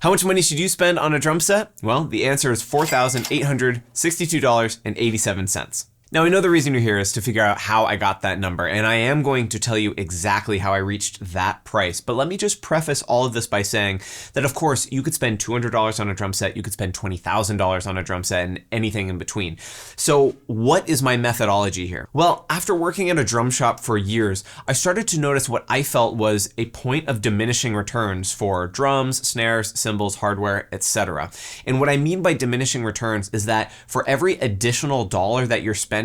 How much money should you spend on a drum set? Well, the answer is $4,862.87. Now, I know the reason you're here is to figure out how I got that number, and I am going to tell you exactly how I reached that price. But let me just preface all of this by saying that, of course, you could spend $200 on a drum set, you could spend $20,000 on a drum set, and anything in between. So what is my methodology here? Well, after working at a drum shop for years, I started to notice what I felt was a point of diminishing returns for drums, snares, cymbals, hardware, etc. And what I mean by diminishing returns is that for every additional dollar that you're spending,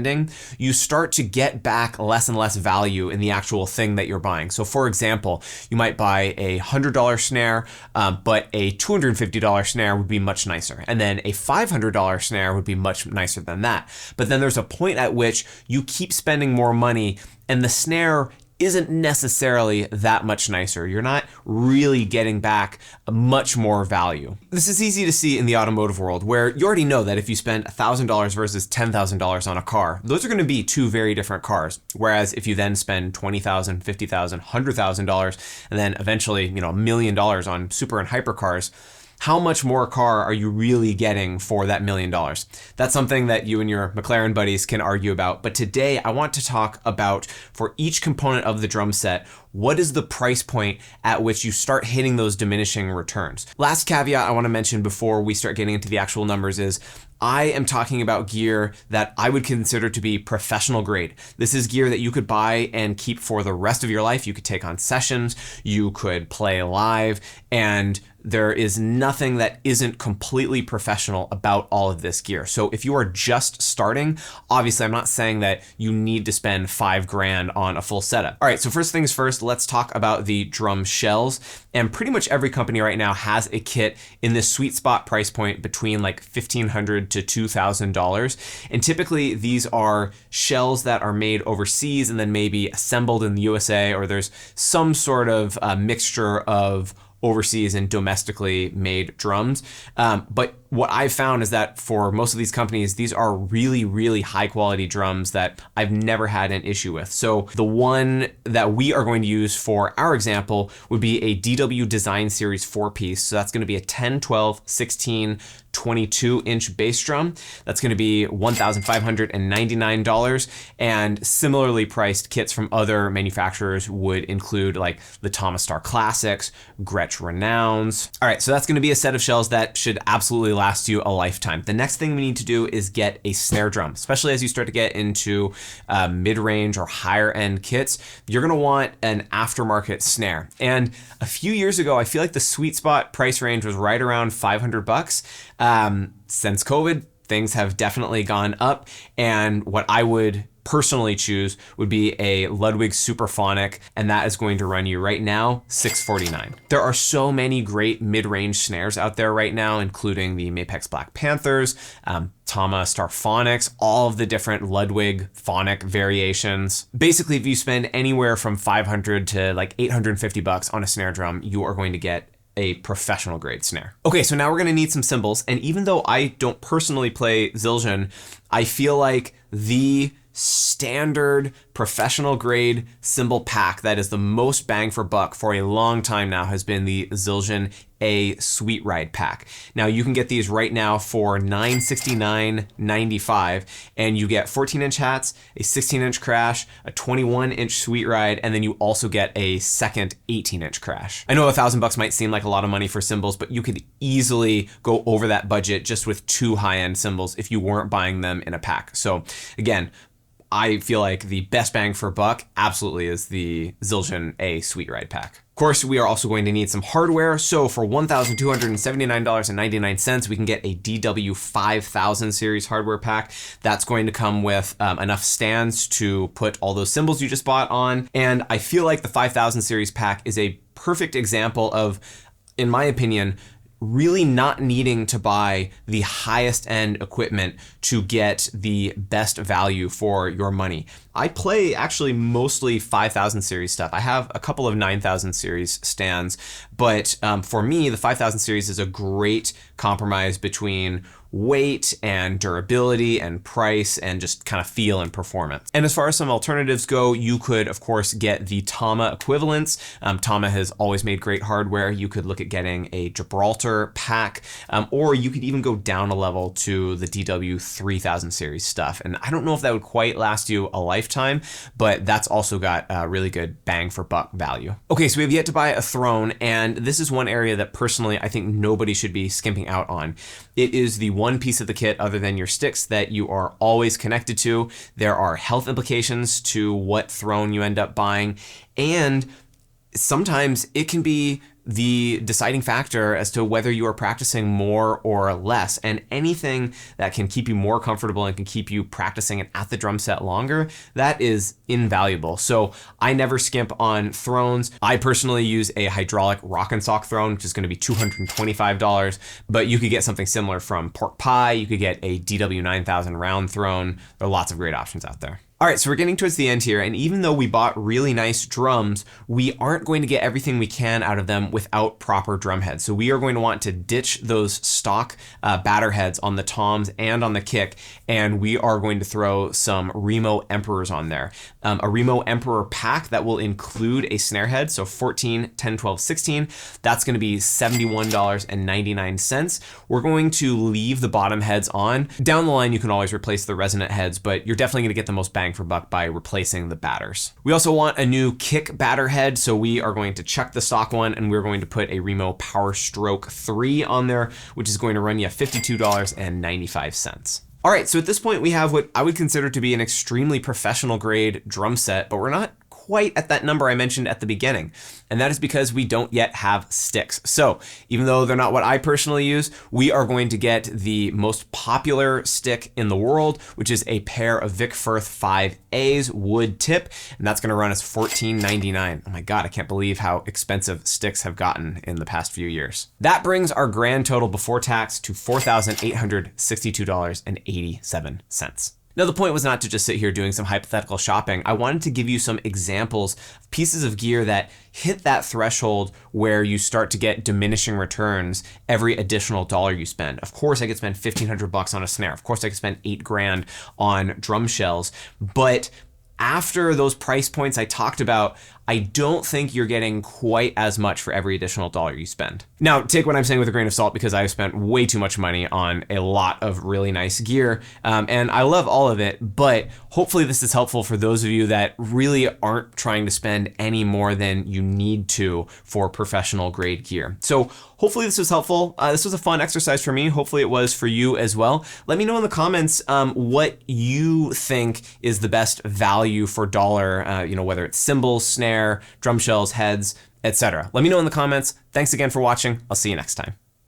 you start to get back less and less value in the actual thing that you're buying. So for example, you might buy a $100 snare, but a $250 snare would be much nicer. And then a $500 snare would be much nicer than that. But then there's a point at which you keep spending more money and the snare isn't necessarily that much nicer. You're not really getting back much more value. This is easy to see in the automotive world, where you already know that if you spend $1,000 versus $10,000 on a car, those are going to be two very different cars. Whereas if you then spend $20,000, $50,000, $100,000, and then eventually, $1 million on super and hyper cars, how much more car are you really getting for that $1 million? That's something that you and your McLaren buddies can argue about. But today I want to talk about, for each component of the drum set, what is the price point at which you start hitting those diminishing returns? Last caveat I want to mention before we start getting into the actual numbers is I am talking about gear that I would consider to be professional grade. This is gear that you could buy and keep for the rest of your life. You could take on sessions, you could play live, and there is nothing that isn't completely professional about all of this gear. So if you are just starting, obviously I'm not saying that you need to spend $5,000 on a full setup. All right, so first things first, let's talk about the drum shells. And pretty much every company right now has a kit in this sweet spot price point between like $1,500 to $2,000. And typically these are shells that are made overseas and then maybe assembled in the USA, or there's some sort of mixture of overseas and domestically made drums. But what I've found is that for most of these companies, these are really, really high quality drums that I've never had an issue with. So the one that we are going to use for our example would be a DW Design Series 4-piece. So that's going to be a 10, 12, 16, 22-inch bass drum. That's going to be $1,599. And similarly priced kits from other manufacturers would include like the Tama Star Classics, Gretsch Renowns. All right, so that's going to be a set of shells that should absolutely last you a lifetime. The next thing we need to do is get a snare drum, especially as you start to get into mid-range or higher end kits. You're going to want an aftermarket snare. And a few years ago, I feel like the sweet spot price range was right around $500. Since COVID, things have definitely gone up, and what I would personally choose would be a Ludwig Superphonic, and that is going to run you right now $649. There are so many great mid-range snares out there right now, including the Mapex Black Panthers, Tama Starphonics, all of the different Ludwig phonic variations. Basically, if you spend anywhere from $500 to like $850 on a snare drum, you are going to get a professional grade snare. Okay, so now we're gonna need some cymbals. And even though I don't personally play Zildjian, I feel like the standard professional grade cymbal pack that is the most bang for buck for a long time now has been the Zildjian A Sweet Ride pack. Now you can get these right now for $969.95, and you get 14-inch hats, a 16-inch crash, a 21-inch Sweet Ride, and then you also get a second 18-inch crash. I know $1,000 might seem like a lot of money for cymbals, but you could easily go over that budget just with two high-end cymbals if you weren't buying them in a pack. So again, I feel like the best bang for buck absolutely is the Zildjian A Sweet Ride pack. Of course, we are also going to need some hardware. So for $1,279.99, we can get a DW 5000 series hardware pack. That's going to come with enough stands to put all those cymbals you just bought on. And I feel like the 5000 series pack is a perfect example of, in my opinion, really not needing to buy the highest end equipment to get the best value for your money. I play actually mostly 5000 series stuff. I have a couple of 9000 series stands, But for me, the 5000 series is a great compromise between weight and durability and price and just kind of feel and performance. And as far as some alternatives go, you could of course get the Tama equivalents. Tama has always made great hardware. You could look at getting a Gibraltar pack, or you could even go down a level to the DW 3000 series stuff. And I don't know if that would quite last you a lifetime, but that's also got a really good bang for buck value. Okay, so we have yet to buy a throne, and this is one area that personally I think nobody should be skimping out on. It is the one piece of the kit other than your sticks that you are always connected to. There are health implications to what throne you end up buying, and sometimes it can be the deciding factor as to whether you are practicing more or less. And anything that can keep you more comfortable and can keep you practicing and at the drum set longer, that is invaluable. So I never skimp on thrones. I personally use a hydraulic rock and sock throne, which is going to be $225, but you could get something similar from Pork Pie. You could get a DW 9000 round throne. There are lots of great options out there. All right, so we're getting towards the end here, and even though we bought really nice drums, we aren't going to get everything we can out of them without proper drum heads. So we are going to want to ditch those stock batter heads on the toms and on the kick, and we are going to throw some Remo Emperors on there. A Remo Emperor pack that will include a snare head, so 14, 10, 12, 16. That's going to be $71.99. We're going to leave the bottom heads on. Down the line, you can always replace the resonant heads, but you're definitely going to get the most bang for buck by replacing the batters. We also want a new kick batter head, so we are going to chuck the stock one and we're going to put a Remo Power Stroke 3 on there, which is going to run you $52.95. All right, so at this point we have what I would consider to be an extremely professional grade drum set, but we're not quite at that number I mentioned at the beginning. And that is because we don't yet have sticks. So even though they're not what I personally use, we are going to get the most popular stick in the world, which is a pair of Vic Firth 5As wood tip. And that's gonna run us $14.99. Oh my God, I can't believe how expensive sticks have gotten in the past few years. That brings our grand total before tax to $4,862.87. Now, the point was not to just sit here doing some hypothetical shopping. I wanted to give you some examples of pieces of gear that hit that threshold where you start to get diminishing returns every additional dollar you spend. Of course, I could spend $1,500 on a snare. Of course, I could spend $8,000 on drum shells. But after those price points I talked about, I don't think you're getting quite as much for every additional dollar you spend. Now, take what I'm saying with a grain of salt, because I've spent way too much money on a lot of really nice gear, and I love all of it, but hopefully this is helpful for those of you that really aren't trying to spend any more than you need to for professional grade gear. So hopefully this was helpful. This was a fun exercise for me. Hopefully it was for you as well. Let me know in the comments what you think is the best value for dollar, whether it's cymbals, snare, drum shells, heads, etc. Let me know in the comments. Thanks again for watching. I'll see you next time.